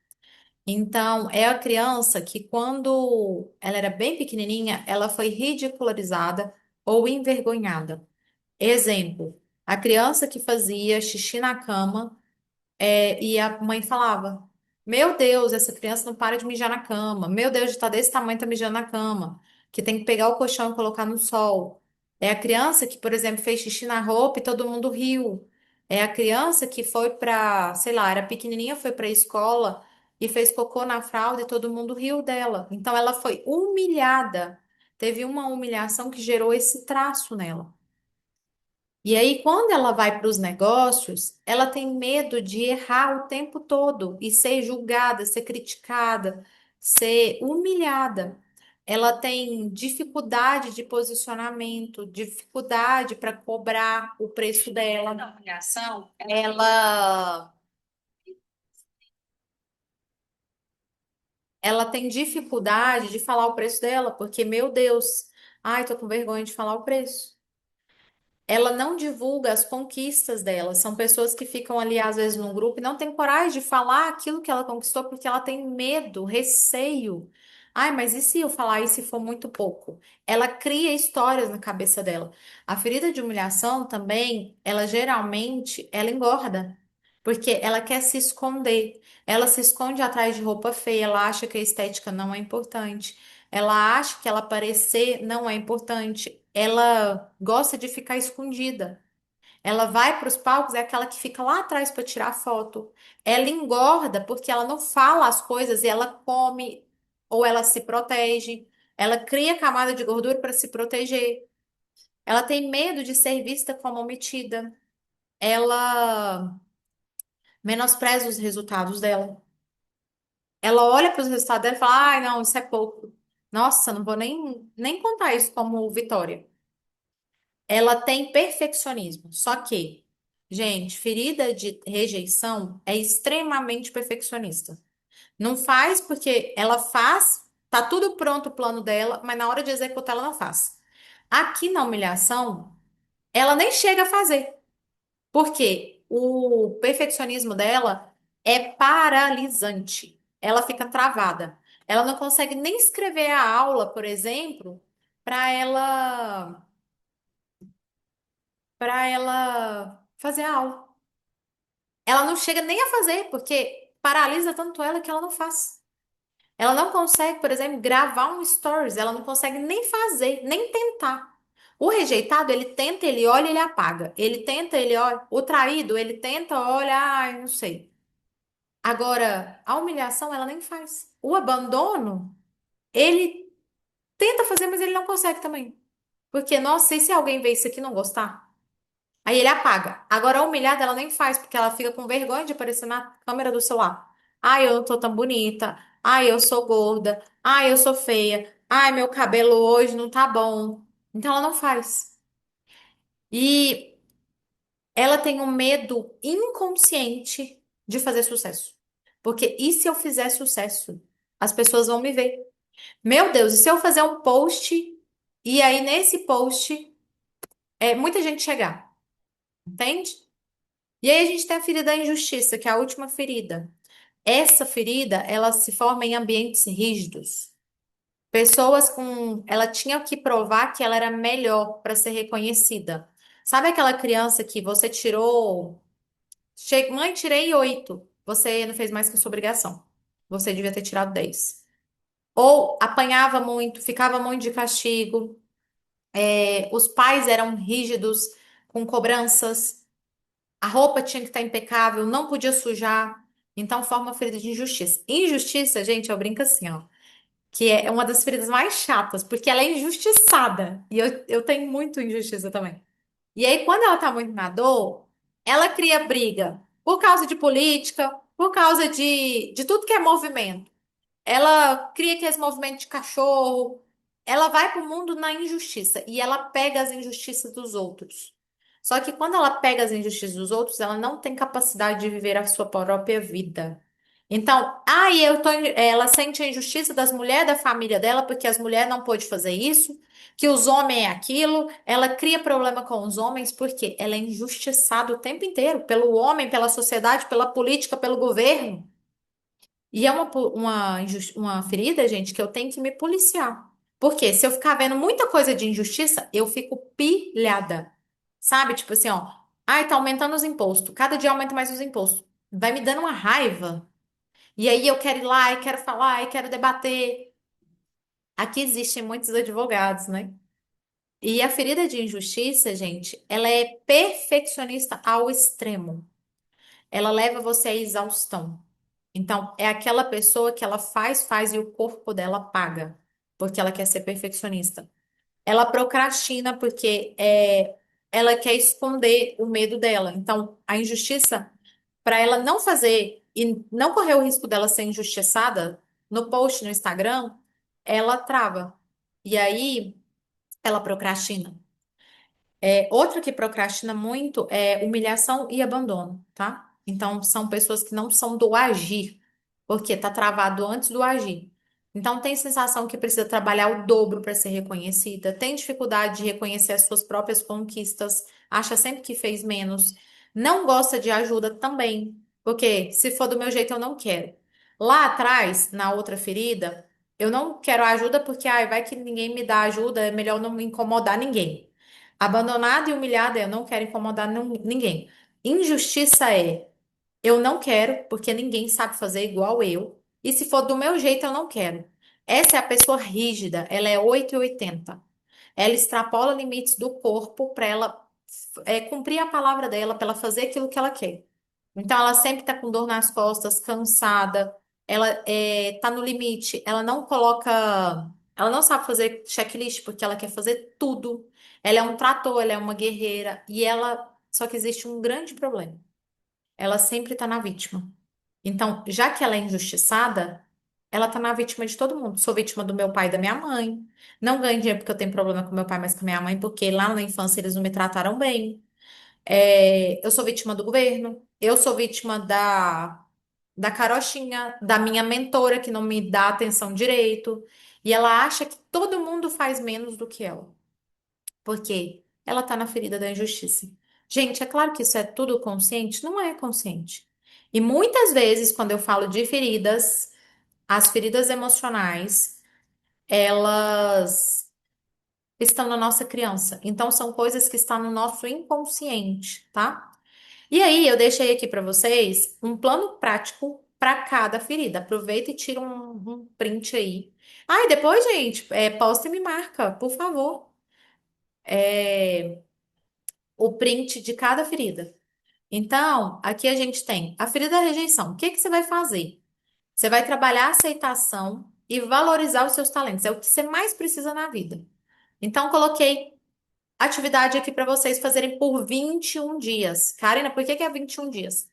Então, é a criança que, quando ela era bem pequenininha, ela foi ridicularizada ou envergonhada. Exemplo, a criança que fazia xixi na cama. E a mãe falava: Meu Deus, essa criança não para de mijar na cama. Meu Deus, de estar desse tamanho, tá mijando na cama. Que tem que pegar o colchão e colocar no sol. É a criança que, por exemplo, fez xixi na roupa e todo mundo riu. É a criança que foi pra, sei lá, era pequenininha, foi pra escola e fez cocô na fralda e todo mundo riu dela. Então ela foi humilhada. Teve uma humilhação que gerou esse traço nela. E aí, quando ela vai para os negócios, ela tem medo de errar o tempo todo e ser julgada, ser criticada, ser humilhada. Ela tem dificuldade de posicionamento, dificuldade para cobrar o preço dela na humilhação. Ela tem dificuldade de falar o preço dela, porque, meu Deus, ai, tô com vergonha de falar o preço. Ela não divulga as conquistas dela. São pessoas que ficam ali, às vezes, num grupo e não tem coragem de falar aquilo que ela conquistou porque ela tem medo, receio. Ai, mas e se eu falar e se for muito pouco? Ela cria histórias na cabeça dela. A ferida de humilhação também, ela geralmente, ela engorda, porque ela quer se esconder. Ela se esconde atrás de roupa feia, ela acha que a estética não é importante. Ela acha que ela parecer não é importante. Ela gosta de ficar escondida. Ela vai para os palcos, é aquela que fica lá atrás para tirar foto. Ela engorda porque ela não fala as coisas e ela come ou ela se protege. Ela cria camada de gordura para se proteger. Ela tem medo de ser vista como omitida. Ela menospreza os resultados dela. Ela olha para os resultados dela e fala: ai, não, isso é pouco. Nossa, não vou nem contar isso como vitória. Ela tem perfeccionismo. Só que, gente, ferida de rejeição é extremamente perfeccionista. Não faz porque ela faz, tá tudo pronto o plano dela, mas na hora de executar ela não faz. Aqui na humilhação, ela nem chega a fazer. Porque o perfeccionismo dela é paralisante. Ela fica travada. Ela não consegue nem escrever a aula, por exemplo, para ela fazer a aula. Ela não chega nem a fazer, porque paralisa tanto ela que ela não faz. Ela não consegue, por exemplo, gravar um stories, ela não consegue nem fazer, nem tentar. O rejeitado, ele tenta, ele olha, ele apaga. Ele tenta, ele olha. O traído, ele tenta, olha, ai, não sei. Agora, a humilhação, ela nem faz. O abandono, ele tenta fazer, mas ele não consegue também. Porque, nossa, e se alguém ver isso aqui e não gostar? Aí ele apaga. Agora a humilhada ela nem faz, porque ela fica com vergonha de aparecer na câmera do celular. Ai, eu não tô tão bonita. Ai, eu sou gorda. Ai, eu sou feia. Ai, meu cabelo hoje não tá bom. Então ela não faz. E ela tem um medo inconsciente de fazer sucesso. Porque e se eu fizer sucesso? As pessoas vão me ver. Meu Deus, e se eu fazer um post e aí nesse post muita gente chegar? Entende? E aí a gente tem a ferida da injustiça, que é a última ferida. Essa ferida, ela se forma em ambientes rígidos. Pessoas com, ela tinha que provar que ela era melhor para ser reconhecida. Sabe aquela criança que você tirou, mãe, tirei 8. Você não fez mais que a sua obrigação. Você devia ter tirado 10. Ou apanhava muito, ficava muito de castigo. Os pais eram rígidos com cobranças. A roupa tinha que estar impecável, não podia sujar. Então, forma ferida de injustiça. Injustiça, gente, eu brinco assim, ó, que é uma das feridas mais chatas, porque ela é injustiçada. E eu tenho muito injustiça também. E aí, quando ela tá muito na dor, ela cria briga por causa de política, por causa de tudo que é movimento. Ela cria aqueles movimentos de cachorro. Ela vai pro mundo na injustiça e ela pega as injustiças dos outros. Só que quando ela pega as injustiças dos outros, ela não tem capacidade de viver a sua própria vida. Então, aí ela sente a injustiça das mulheres da família dela, porque as mulheres não pôde fazer isso, que os homens é aquilo, ela cria problema com os homens, porque ela é injustiçada o tempo inteiro, pelo homem, pela sociedade, pela política, pelo governo. E é uma ferida, gente, que eu tenho que me policiar. Porque se eu ficar vendo muita coisa de injustiça, eu fico pilhada. Sabe? Tipo assim, ó. Ai, tá aumentando os impostos. Cada dia aumenta mais os impostos. Vai me dando uma raiva. E aí eu quero ir lá, e quero falar, e quero debater. Aqui existem muitos advogados, né? E a ferida de injustiça, gente, ela é perfeccionista ao extremo. Ela leva você à exaustão. Então, é aquela pessoa que ela faz e o corpo dela paga, porque ela quer ser perfeccionista. Ela procrastina porque ela quer esconder o medo dela. Então, a injustiça, para ela não fazer e não correr o risco dela ser injustiçada, no post no Instagram, ela trava. E aí, ela procrastina. Outra que procrastina muito é humilhação e abandono, tá? Então, são pessoas que não são do agir, porque tá travado antes do agir. Então, tem sensação que precisa trabalhar o dobro para ser reconhecida, tem dificuldade de reconhecer as suas próprias conquistas, acha sempre que fez menos, não gosta de ajuda também, porque se for do meu jeito, eu não quero. Lá atrás, na outra ferida, eu não quero ajuda porque, ai, vai que ninguém me dá ajuda, é melhor não me incomodar ninguém. Abandonada e humilhada, eu não quero incomodar ninguém. Injustiça é, eu não quero, porque ninguém sabe fazer igual eu. E se for do meu jeito, eu não quero. Essa é a pessoa rígida, ela é 8 e 80. Ela extrapola limites do corpo para ela cumprir a palavra dela, para ela fazer aquilo que ela quer. Então, ela sempre está com dor nas costas, cansada, ela tá no limite, ela não coloca, ela não sabe fazer checklist porque ela quer fazer tudo. Ela é um trator, ela é uma guerreira só que existe um grande problema. Ela sempre está na vítima. Então, já que ela é injustiçada, ela tá na vítima de todo mundo. Sou vítima do meu pai e da minha mãe. Não ganho dinheiro porque eu tenho problema com meu pai, mas com minha mãe, porque lá na infância eles não me trataram bem. Eu sou vítima do governo, eu sou vítima da carochinha, da minha mentora que não me dá atenção direito, e ela acha que todo mundo faz menos do que ela, porque ela tá na ferida da injustiça. Gente, é claro que isso é tudo consciente? Não é consciente. E muitas vezes, quando eu falo de feridas, as feridas emocionais, elas estão na nossa criança. Então, são coisas que estão no nosso inconsciente, tá? E aí, eu deixei aqui para vocês um plano prático para cada ferida. Aproveita e tira um print aí. Ah, e depois, gente, posta e me marca, por favor, o print de cada ferida. Então, aqui a gente tem a ferida da rejeição. O que que você vai fazer? Você vai trabalhar a aceitação e valorizar os seus talentos. É o que você mais precisa na vida. Então, coloquei atividade aqui para vocês fazerem por 21 dias. Karina, por que que é 21 dias?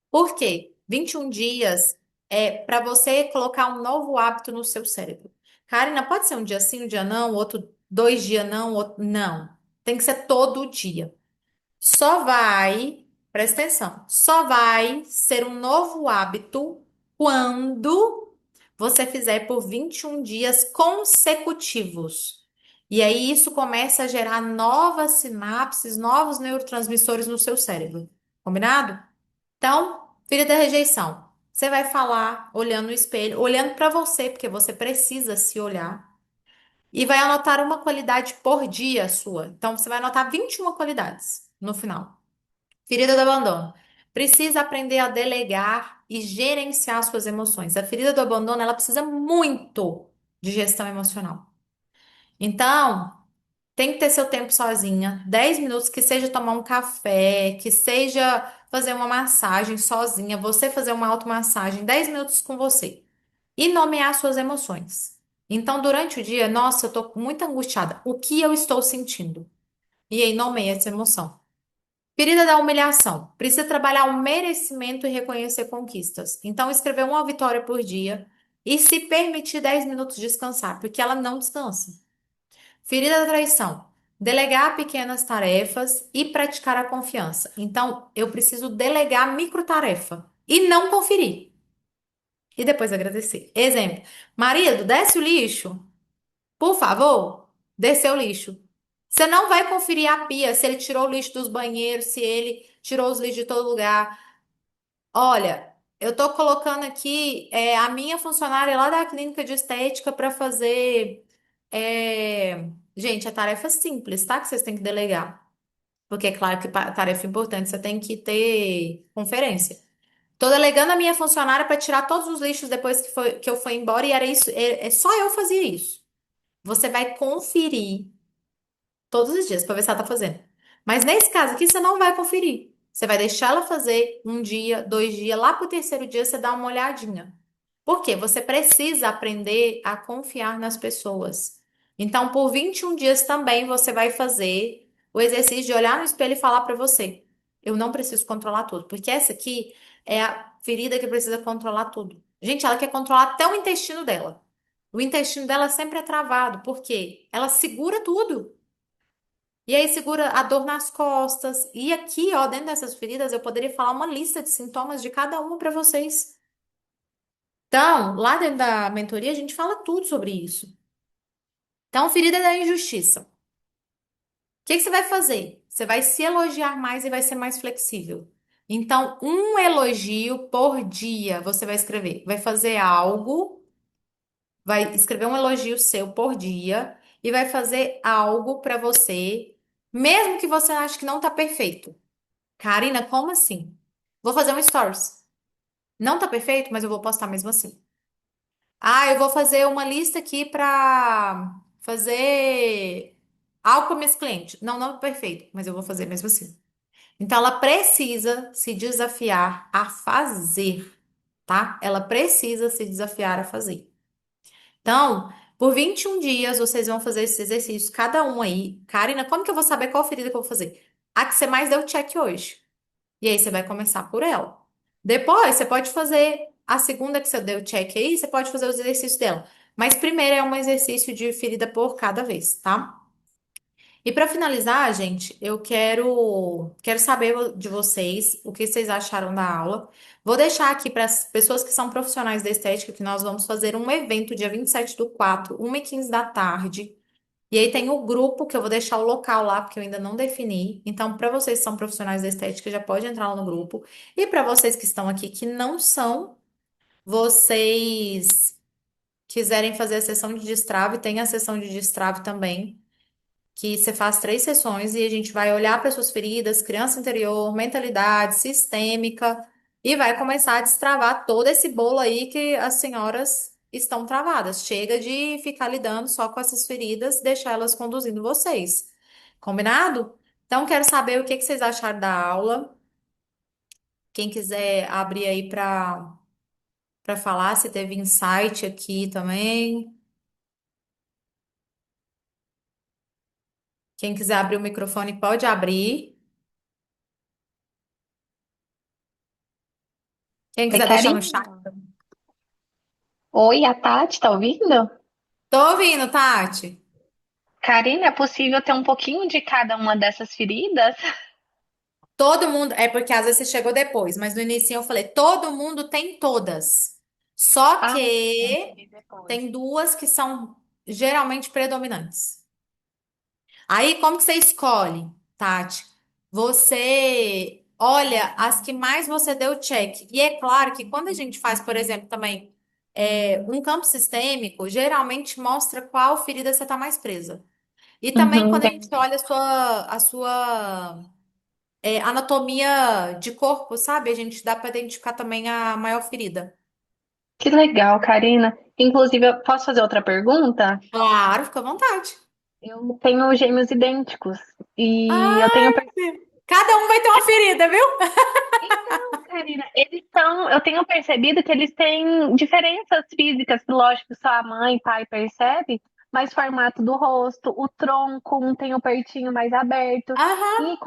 Por quê? 21 dias é para você colocar um novo hábito no seu cérebro. Karina, pode ser um dia sim, um dia não, outro 2 dias não, outro não. Tem que ser todo dia. Só vai, presta atenção, só vai ser um novo hábito quando você fizer por 21 dias consecutivos. E aí isso começa a gerar novas sinapses, novos neurotransmissores no seu cérebro. Combinado? Então, filha da rejeição, você vai falar olhando no espelho, olhando para você, porque você precisa se olhar, e vai anotar uma qualidade por dia sua. Então, você vai anotar 21 qualidades no final. Ferida do abandono. Precisa aprender a delegar e gerenciar suas emoções. A ferida do abandono, ela precisa muito de gestão emocional. Então, tem que ter seu tempo sozinha, 10 minutos, que seja tomar um café, que seja fazer uma massagem sozinha, você fazer uma automassagem, 10 minutos com você. E nomear suas emoções. Então, durante o dia, nossa, eu tô muito angustiada. O que eu estou sentindo? E aí, nomeia essa emoção. Ferida da humilhação. Precisa trabalhar o merecimento e reconhecer conquistas. Então, escrever uma vitória por dia e se permitir 10 minutos de descansar, porque ela não descansa. Ferida da traição. Delegar pequenas tarefas e praticar a confiança. Então, eu preciso delegar microtarefa e não conferir. e depois agradecer. Exemplo: marido, desce o lixo, por favor, desceu o lixo. Você não vai conferir a pia se ele tirou o lixo dos banheiros, se ele tirou os lixos de todo lugar. Olha, eu tô colocando aqui a minha funcionária lá da clínica de estética para fazer. Gente, é tarefa simples, tá? Que vocês têm que delegar. Porque é claro que tarefa importante, você tem que ter conferência. Tô delegando a minha funcionária para tirar todos os lixos depois que eu fui embora e era isso, só eu fazia isso. Você vai conferir todos os dias para ver se ela tá fazendo. Mas nesse caso aqui, você não vai conferir. Você vai deixar ela fazer um dia, 2 dias, lá pro terceiro dia você dá uma olhadinha. Por quê? Você precisa aprender a confiar nas pessoas. Então, por 21 dias também você vai fazer o exercício de olhar no espelho e falar para você: eu não preciso controlar tudo, porque essa aqui é a ferida que precisa controlar tudo. Gente, ela quer controlar até o intestino dela. O intestino dela sempre é travado, porque ela segura tudo. E aí segura a dor nas costas. E aqui, ó, dentro dessas feridas, eu poderia falar uma lista de sintomas de cada uma para vocês. Então, lá dentro da mentoria, a gente fala tudo sobre isso. Então, ferida da injustiça. O que que você vai fazer? Você vai se elogiar mais e vai ser mais flexível. Então, um elogio por dia você vai escrever. Vai fazer algo, vai escrever um elogio seu por dia e vai fazer algo para você, mesmo que você ache que não tá perfeito. Karina, como assim? Vou fazer um stories. Não tá perfeito, mas eu vou postar mesmo assim. Ah, eu vou fazer uma lista aqui pra fazer algo com minhas clientes. Não, não tá perfeito, mas eu vou fazer mesmo assim. Então ela precisa se desafiar a fazer, tá? Ela precisa se desafiar a fazer. Então, por 21 dias vocês vão fazer esses exercícios, cada um aí. Karina, como que eu vou saber qual ferida que eu vou fazer? A que você mais deu check hoje. E aí você vai começar por ela. Depois você pode fazer a segunda que você deu check aí, você pode fazer os exercícios dela. Mas primeiro é um exercício de ferida por cada vez, tá? E para finalizar, gente, eu quero saber de vocês o que vocês acharam da aula. Vou deixar aqui para as pessoas que são profissionais da estética que nós vamos fazer um evento dia 27/4, 1h15 da tarde. E aí tem o grupo, que eu vou deixar o local lá, porque eu ainda não defini. Então, para vocês que são profissionais da estética, já pode entrar lá no grupo. E para vocês que estão aqui que não são, vocês quiserem fazer a sessão de destrave, tem a sessão de destrave também, que você faz 3 sessões e a gente vai olhar para suas feridas, criança interior, mentalidade, sistêmica, e vai começar a destravar todo esse bolo aí que as senhoras estão travadas. Chega de ficar lidando só com essas feridas, deixar elas conduzindo vocês. Combinado? Então, quero saber o que que vocês acharam da aula. Quem quiser abrir aí para falar, se teve insight aqui também. Quem quiser abrir o microfone pode abrir. Quem Oi, quiser deixar no chat. Karina. Oi, a Tati, tá ouvindo? Tô ouvindo, Tati. Karina, é possível ter um pouquinho de cada uma dessas feridas? Todo mundo, é porque às vezes você chegou depois, mas no início eu falei, todo mundo tem todas. Só Ah, eu que cheguei depois. tem duas que são geralmente predominantes. Aí, como que você escolhe, Tati? Você olha as que mais você deu check. E é claro que quando a gente faz, por exemplo, também um campo sistêmico, geralmente mostra qual ferida você está mais presa. E também Uhum, quando a gente entendi. olha a sua anatomia de corpo, sabe? A gente dá para identificar também a maior ferida. Que legal, Karina. Inclusive, eu posso fazer outra pergunta? Claro, fica à vontade. Eu tenho gêmeos idênticos e eu tenho. Ai, cada um vai ter uma ferida, viu? Então, Karina, eu tenho percebido que eles têm diferenças físicas, lógico, só a mãe e pai percebe, mas formato do rosto, o tronco, um tem o peitinho mais aberto. Aham, E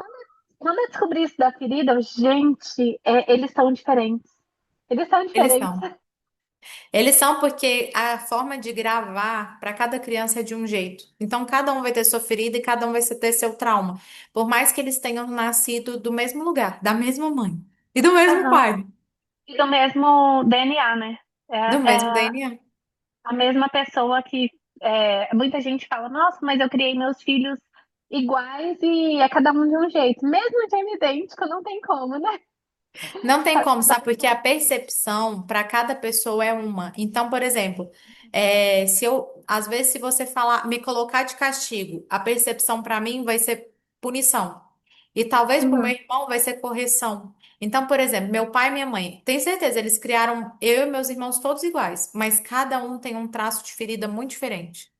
quando eu descobri isso da ferida, gente, eles são diferentes. Eles são eles diferentes. são. Eles são porque a forma de gravar para cada criança é de um jeito. Então, cada um vai ter sua ferida e cada um vai ter seu trauma. Por mais que eles tenham nascido do mesmo lugar, da mesma mãe e do mesmo Aham. pai. E do mesmo DNA, né? É, Do mesmo é DNA. a mesma pessoa que muita gente fala, nossa, mas eu criei meus filhos iguais e é cada um de um jeito. Mesmo gêmeo idêntico, não tem como, né? Não tem como, sabe? Porque a percepção para cada pessoa é uma. Então, por exemplo, se eu, às vezes, se você falar, me colocar de castigo, a percepção para mim vai ser punição. E talvez para o meu Uhum. irmão vai ser correção. Então, por exemplo, meu pai e minha mãe, tenho certeza, eles criaram eu e meus irmãos todos iguais, mas cada um tem um traço de ferida muito diferente.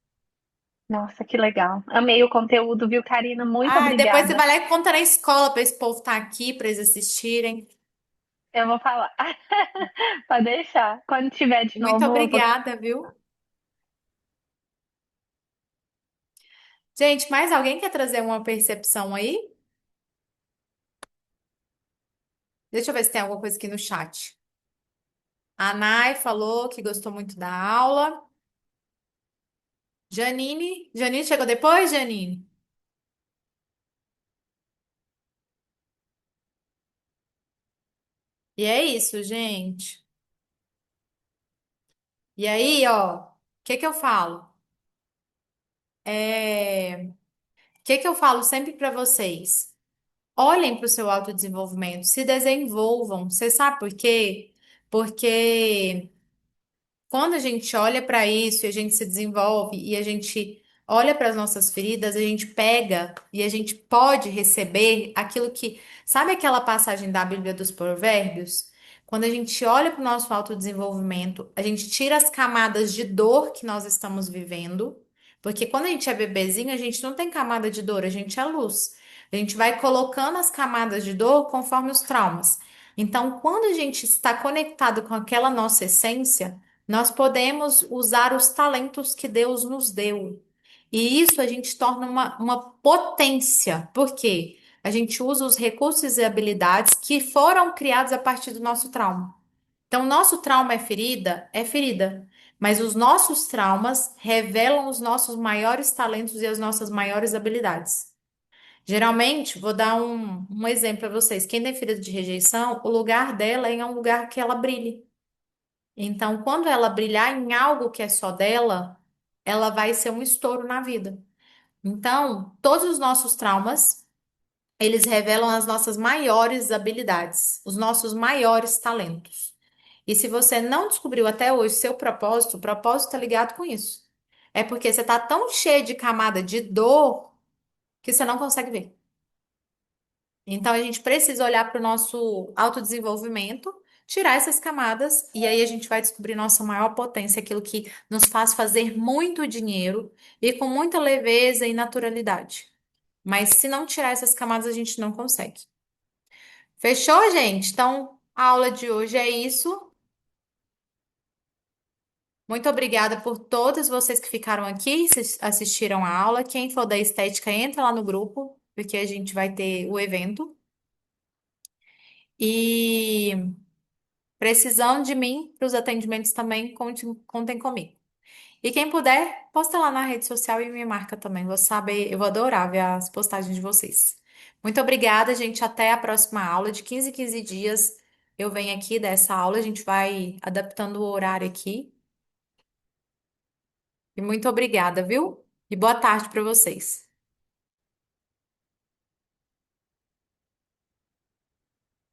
Nossa, que legal. Amei o conteúdo, viu, Karina? Muito Ah, depois você obrigada. vai lá e conta na escola para esse povo estar aqui, para eles assistirem. Eu vou falar. Pode deixar. Quando tiver de Muito novo, eu vou. obrigada, viu? Gente, mais alguém quer trazer uma percepção aí? Deixa eu ver se tem alguma coisa aqui no chat. A Nai falou que gostou muito da aula. Janine chegou depois, Janine? E é isso, gente. E aí, ó, o que que eu falo? O que que eu falo sempre para vocês? Olhem para o seu autodesenvolvimento, se desenvolvam. Você sabe por quê? Porque quando a gente olha para isso e a gente se desenvolve e a gente olha para as nossas feridas, a gente pega e a gente pode receber aquilo que. Sabe aquela passagem da Bíblia dos Provérbios? Quando a gente olha para o nosso autodesenvolvimento, a gente tira as camadas de dor que nós estamos vivendo, porque quando a gente é bebezinho, a gente não tem camada de dor, a gente é luz. A gente vai colocando as camadas de dor conforme os traumas. Então, quando a gente está conectado com aquela nossa essência, nós podemos usar os talentos que Deus nos deu. E isso a gente torna uma potência. Por quê? A gente usa os recursos e habilidades que foram criados a partir do nosso trauma. Então, nosso trauma é ferida? É ferida. Mas os nossos traumas revelam os nossos maiores talentos e as nossas maiores habilidades. Geralmente, vou dar um exemplo para vocês. Quem tem ferida de rejeição, o lugar dela é em um lugar que ela brilhe. Então, quando ela brilhar em algo que é só dela, ela vai ser um estouro na vida. Então, todos os nossos traumas, eles revelam as nossas maiores habilidades, os nossos maiores talentos. E se você não descobriu até hoje seu propósito, o propósito está ligado com isso. É porque você está tão cheio de camada de dor que você não consegue ver. Então a gente precisa olhar para o nosso autodesenvolvimento, tirar essas camadas e aí a gente vai descobrir nossa maior potência, aquilo que nos faz fazer muito dinheiro e com muita leveza e naturalidade. Mas se não tirar essas camadas, a gente não consegue. Fechou, gente? Então, a aula de hoje é isso. Muito obrigada por todos vocês que ficaram aqui, assistiram a aula. Quem for da estética, entra lá no grupo, porque a gente vai ter o evento. E precisando de mim para os atendimentos também, contem comigo. E quem puder, posta lá na rede social e me marca também. Vou saber, eu vou adorar ver as postagens de vocês. Muito obrigada, gente. Até a próxima aula. De 15 em 15 dias eu venho aqui dessa aula. A gente vai adaptando o horário aqui. E muito obrigada, viu? E boa tarde para vocês.